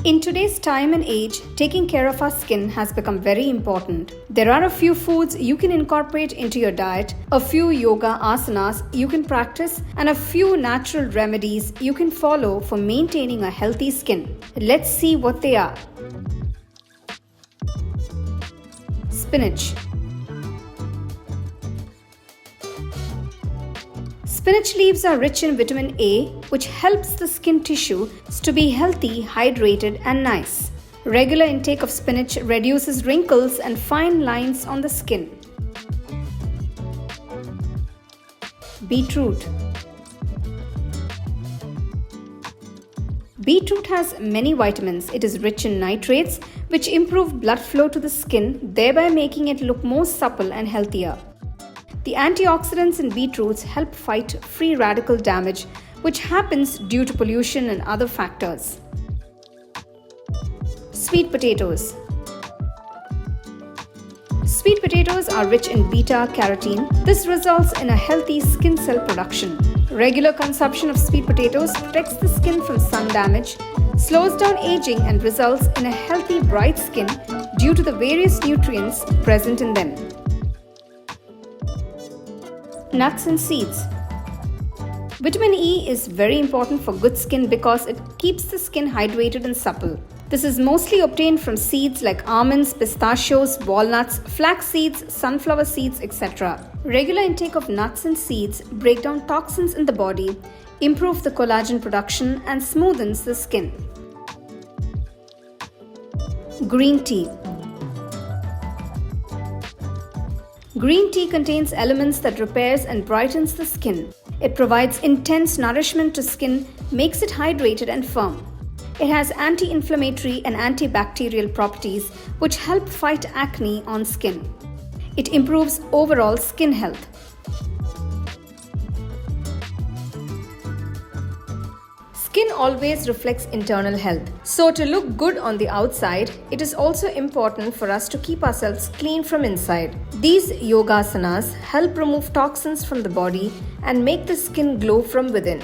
In today's time and age, taking care of our skin has become very important. There are a few foods you can incorporate into your diet, a few yoga asanas you can practice, and a few natural remedies you can follow for maintaining a healthy skin. Let's see what they are. Spinach. Spinach leaves are rich in vitamin A, which helps the skin tissue to be healthy, hydrated, and nice. Regular intake of spinach reduces wrinkles and fine lines on the skin. Beetroot. Beetroot has many vitamins. It is rich in nitrates, which improve blood flow to the skin, thereby making it look more supple and healthier. The antioxidants in beetroots help fight free radical damage, which happens due to pollution and other factors. Sweet potatoes. Sweet potatoes are rich in beta-carotene. This results in a healthy skin cell production. Regular consumption of sweet potatoes protects the skin from sun damage, slows down aging, and results in a healthy, bright skin due to the various nutrients present in them. Nuts and seeds. Vitamin E is very important for good skin because it keeps the skin hydrated and supple. This is mostly obtained from seeds like almonds, pistachios, walnuts, flax seeds, sunflower seeds, etc. Regular intake of nuts and seeds break down toxins in the body, improve the collagen production, and smoothens the skin. Green tea. Green tea contains elements that repairs and brightens the skin. It provides intense nourishment to skin, makes it hydrated and firm. It has anti-inflammatory and antibacterial properties which help fight acne on skin. It improves overall skin health. Skin always reflects internal health. So to look good on the outside, it is also important for us to keep ourselves clean from inside. These yogasanas help remove toxins from the body and make the skin glow from within.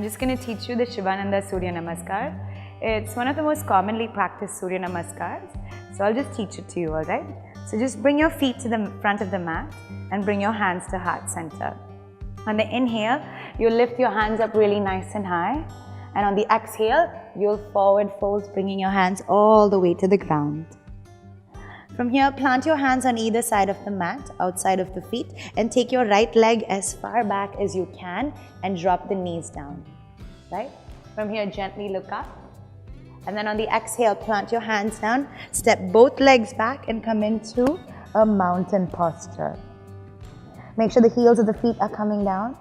just going to teach you the Shivananda Surya Namaskar. It's one of the most commonly practiced Surya Namaskars. So I'll just teach it to you, alright? So just bring your feet to the front of the mat and bring your hands to heart center. On the inhale, you'll lift your hands up really nice and high. And on the exhale, you'll forward fold, bringing your hands all the way to the ground. From here, plant your hands on either side of the mat, outside of the feet, and take your right leg as far back as you can and drop the knees down. Right? From here, gently look up. And then on the exhale, plant your hands down, step both legs back and come into a mountain posture. Make sure the heels of the feet are coming down.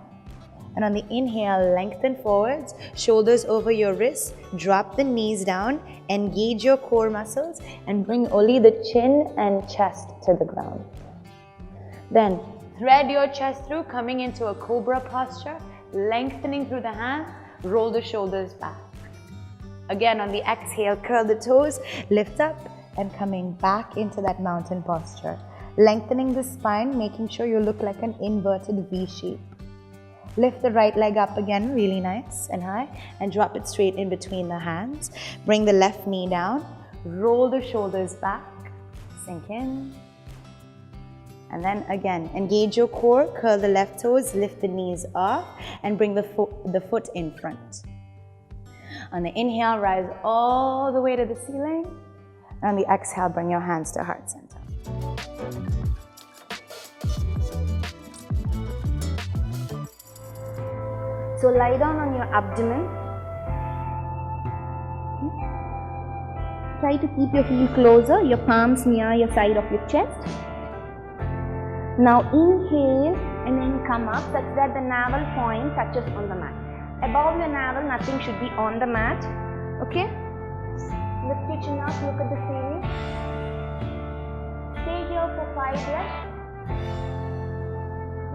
And on the inhale, lengthen forwards, shoulders over your wrists, drop the knees down, engage your core muscles and bring only the chin and chest to the ground. Then thread your chest through, coming into a Cobra posture, lengthening through the hands, roll the shoulders back. Again, on the exhale, curl the toes, lift up and coming back into that mountain posture. Lengthening the spine, making sure you look like an inverted V shape. Lift the right leg up again, really nice and high, and drop it straight in between the hands. Bring the left knee down, roll the shoulders back, sink in. And then again, engage your core, curl the left toes, lift the knees off, and bring the foot in front. On the inhale, rise all the way to the ceiling. And on the exhale, bring your hands to heart center. So lie down on your abdomen. Try to keep your heel closer, your palms near your side of your chest. Now inhale and then come up such that the navel point touches on the mat. Above your navel, nothing should be on the mat. Okay? Lift your chin up, look at the ceiling. Stay here for 5 breaths.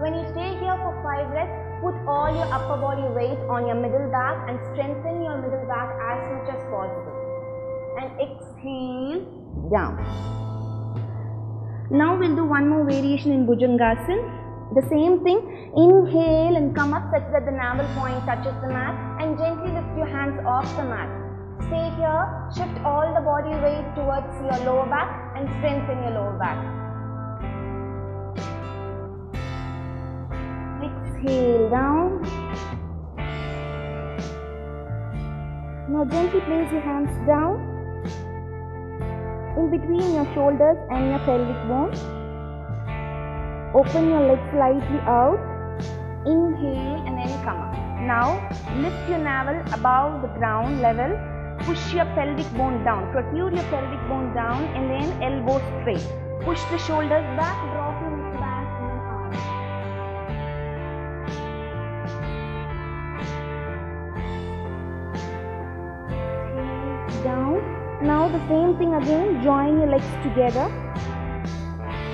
When you stay here for 5 breaths, put all your upper body weight on your middle back and strengthen your middle back as much as possible. And exhale down. Now we'll do one more variation in Bhujangasana. The same thing, inhale and come up such that the navel point touches the mat and gently lift your hands off the mat. Stay here, shift all the body weight towards your lower back and strengthen your lower back. Exhale down. Now gently place your hands down in between your shoulders and your pelvic bone. Open your legs slightly out. Inhale and then come up. Now lift your navel above the ground level. Push your pelvic bone down. Protrude your pelvic bone down and then elbow straight. Push the shoulders back. Drop your hips back and then arch. Down. Now the same thing again. Join your legs together.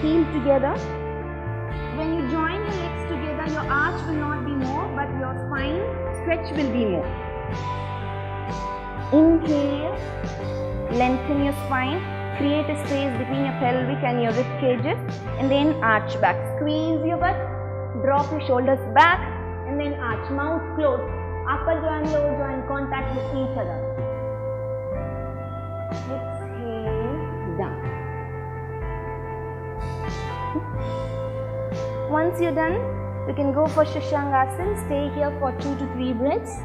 Heel together. When you join your legs together, your arch will not be more, but your spine stretch will be more. Inhale, lengthen your spine, create a space between your pelvic and your rib cages, and then arch back. Squeeze your butt, drop your shoulders back, and then arch. Mouth closed, upper jaw and lower jaw in contact with each other. Exhale, down. Once you're done, you can go for Shashangasana. Stay here for 2 to 3 breaths.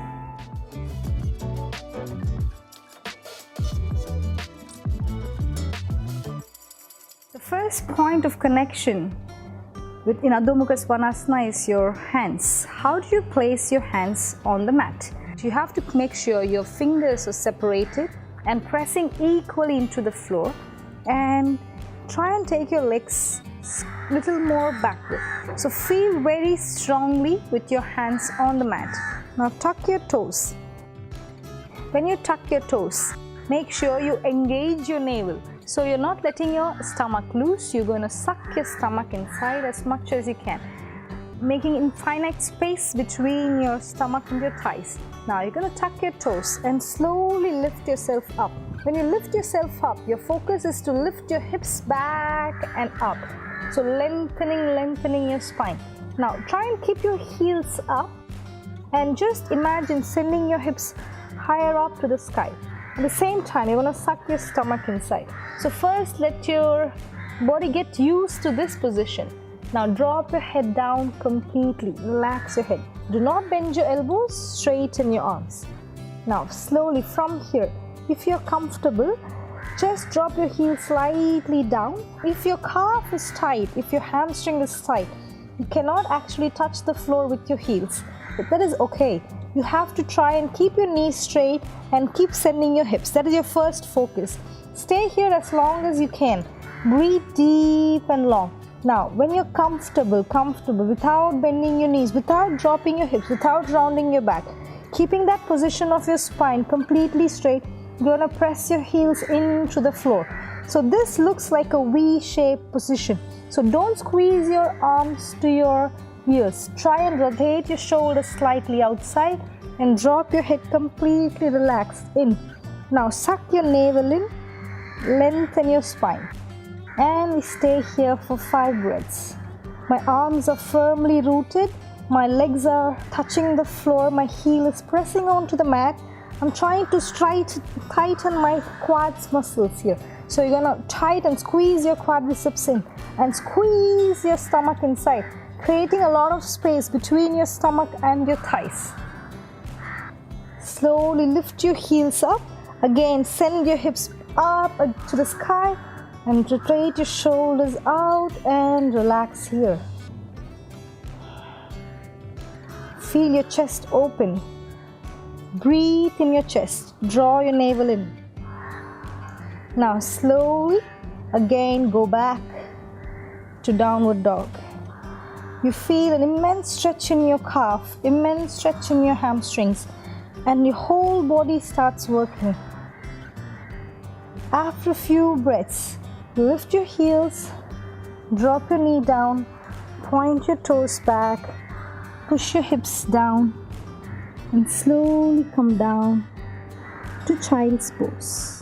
The first point of connection in Adho Mukha Svanasana is your hands. How do you place your hands on the mat? You have to make sure your fingers are separated and pressing equally into the floor, and try and take your legs little more backward. So feel very strongly with your hands on the mat. Now tuck your toes. When you tuck your toes, make sure you engage your navel. So you're not letting your stomach loose, you're going to suck your stomach inside as much as you can, making infinite space between your stomach and your thighs. Now you're going to tuck your toes and slowly lift yourself up. When you lift yourself up, your focus is to lift your hips back and up. So lengthening your spine. Now try and keep your heels up And just imagine sending your hips higher up to the sky. At the same time, you're going to suck your stomach inside. So first, let your body get used to this position. Now drop your head down completely. Relax your head. Do not bend your elbows, straighten your arms. Now slowly from here, if you're comfortable, just drop your heels slightly down. If your calf is tight, if your hamstring is tight, you cannot actually touch the floor with your heels. But that is okay. You have to try and keep your knees straight and keep sending your hips. That is your first focus. Stay here as long as you can. Breathe deep and long. Now, when you're comfortable, without bending your knees, without dropping your hips, without rounding your back, keeping that position of your spine completely straight, you're going to press your heels into the floor. So this looks like a V-shaped position. So don't squeeze your arms to your ears. Try and rotate your shoulders slightly outside and drop your head completely relaxed in. Now suck your navel in, lengthen your spine. And we stay here for 5 breaths. My arms are firmly rooted, my legs are touching the floor, my heel is pressing onto the mat. I'm trying to tighten my quads muscles here. So you're gonna tighten and squeeze your quadriceps in and squeeze your stomach inside, creating a lot of space between your stomach and your thighs. Slowly lift your heels up. Again, send your hips up to the sky and rotate your shoulders out and relax here. Feel your chest open. Breathe in your chest. Draw your navel in. Now slowly, again go back to downward dog. You feel an immense stretch in your calf, immense stretch in your hamstrings, and your whole body starts working. After a few breaths, lift your heels, drop your knee down, point your toes back, push your hips down, and slowly come down to child's pose.